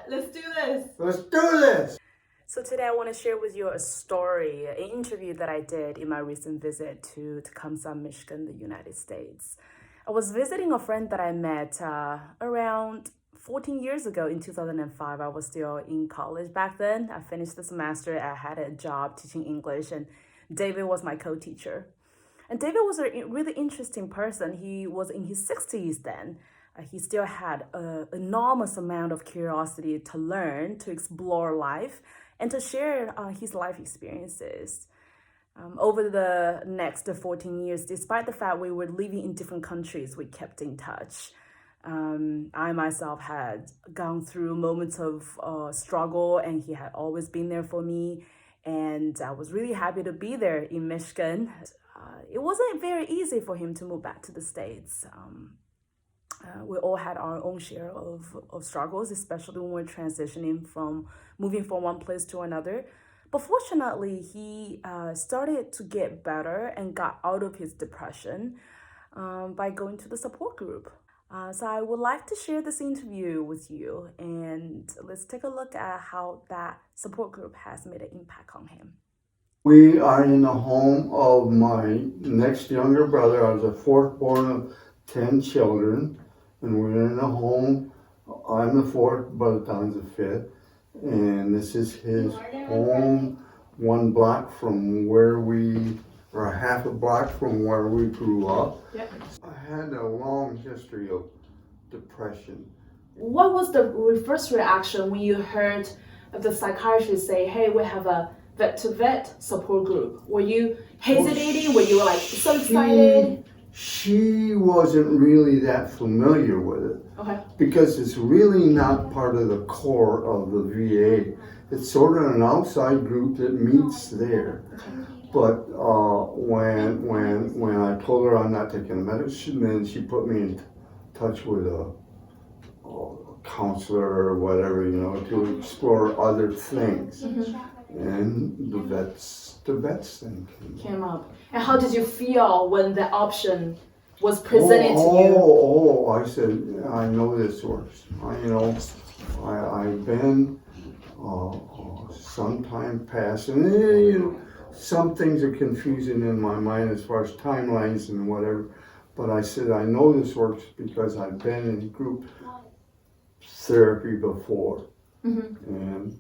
Let's do this. Let's do this. So today I want to share with you a story, an interview that I did in my recent visit to Tecumseh, Michigan, the United States. I was visiting a friend that I met around 14 years ago in 2005. I was still in college back then. I finished the semester. I had a job teaching English, and David was my co-teacher. And David was a really interesting person. He was in his 60s then. He still had an enormous amount of curiosity to learn, to explore life, and to share his life experiences. Over the next 14 years, despite the fact we were living in different countries, we kept in touch. I myself had gone through moments of struggle, and he had always been there for me. And I was really happy to be there in Michigan. It wasn't very easy for him to move back to the States. We all had our own share of struggles, especially when we're transitioning from moving from one place to another. But fortunately, he started to get better and got out of his depression by going to the support group. So I would like to share this interview with you, and let's take a look at how that support group has made an impact on him. We are in the home of my next younger brother. I was the fourth born of 10 children, and we're in a home. I'm the fourth, Brother Don's the fifth, and this is his home, one block from where we, or half a block from where we grew up. Yep. I had a long history of depression. What was the first reaction when you heard the psychiatrist say, hey, we have a vet-to-vet support group? Were you hesitating? Were you like so excited? She wasn't really that familiar with it. Okay. Because it's really not part of the core of the VA. It's sort of an outside group that meets there. But when I told her I'm not taking medicine, then she put me in touch with a counselor or whatever, to explore other things. And the vets thing came up. And how did you feel when the option was presented to you? I said, I know this works. I've been some time past, and some things are confusing in my mind as far as timelines and whatever. But I said, I know this works because I've been in group therapy before. And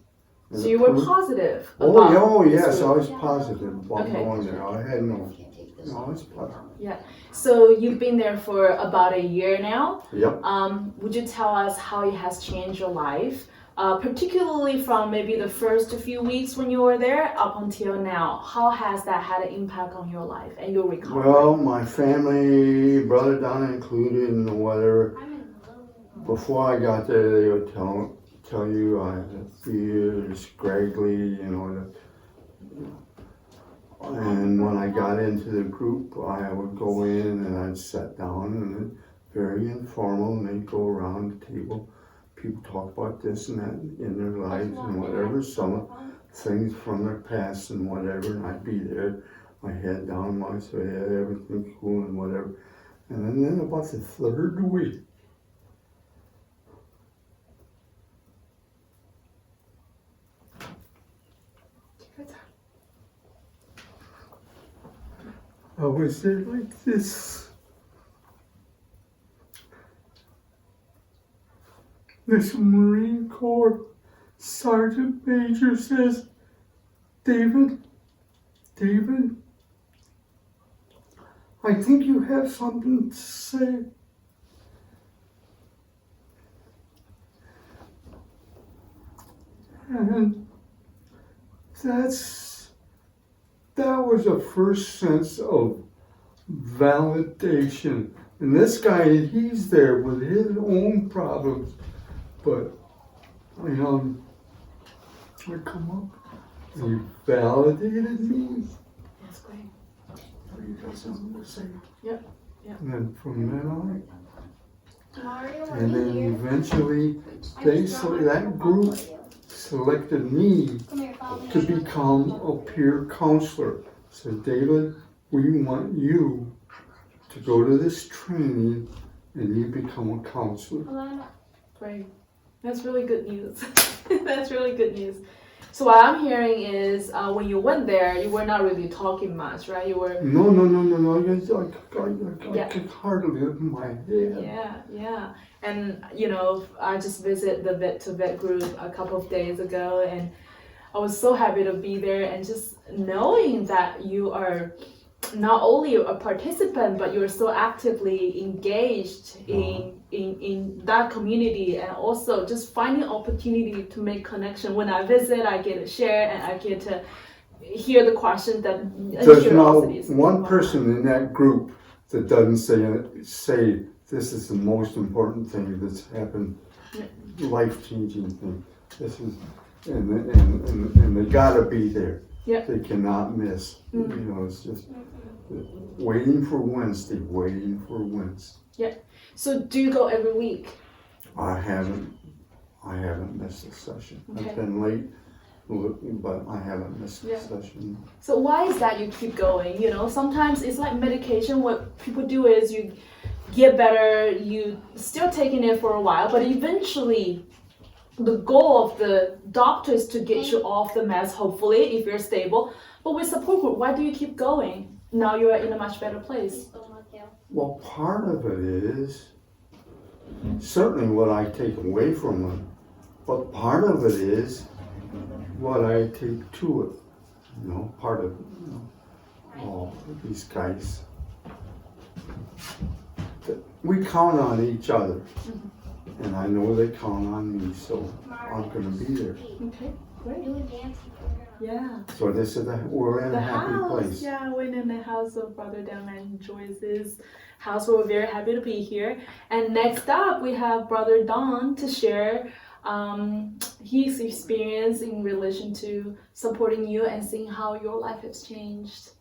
so you were positive about yes, I was positive about going there. I had no, it's positive. Yeah. So you've been there for about a year now. Yep. Would you tell us how it has changed your life, particularly from maybe the first few weeks when you were there up until now? How has that had an impact on your life and your recovery? Well, my family, Brother Donna included, and whatever. Before I got there, they would tell you I had fear, scraggly, and when I got into the group, I would go in and I'd sit down, and very informal, and they'd go around the table. People talk about this and that in their lives and whatever, some things from their past and whatever, and I'd be there, my head down, I say, yeah, everything's cool and whatever. And then about the third week, I was there like this. This Marine Corps Sergeant Major says, David, I think you have something to say. And that was a first sense of validation. And this guy, he's there with his own problems, but I come up, he validated me. That's great. You got something to say? Yep. And then from then on, and then eventually, that group selected me to become a peer counselor. Said, David, we want you to go to this training and you become a counselor. Great. That's really good news. That's really good news. So what I'm hearing is when you went there, you were not really talking much, right? You were. No. I could hardly open my head. Yeah. And I just visited the vet to vet group a couple of days ago, and I was so happy to be there, and just knowing that you are not only a participant, but you're so actively engaged in that community, and also just finding opportunity to make connection. When I visit, I get to share, and I get to hear the questions that There's no one person in that group that doesn't say this is the most important thing that's happened, life-changing thing. This is, and they gotta be there. Yep. They cannot miss. It's just waiting for Wednesday. Yeah. So do you go every week? I haven't missed a session. Okay. I've been late, but I haven't missed a session. So why is that you keep going? Sometimes it's like medication. What people do is you get better, you still taking it for a while, but eventually the goal of the doctor is to get you off the meds, hopefully, if you're stable. But with support group, why do you keep going? Now you are in a much better place. Well, part of it is certainly what I take away from it, but part of it is what I take to it. Part of all these guys. We count on each other, and I know they count on me, so I'm gonna be there. Okay, great. Yeah. So we're in a happy place. Yeah, we're in the house of Brother Dan and Joyce's house. We're very happy to be here. And next up, we have Brother Don to share his experience in relation to supporting you and seeing how your life has changed.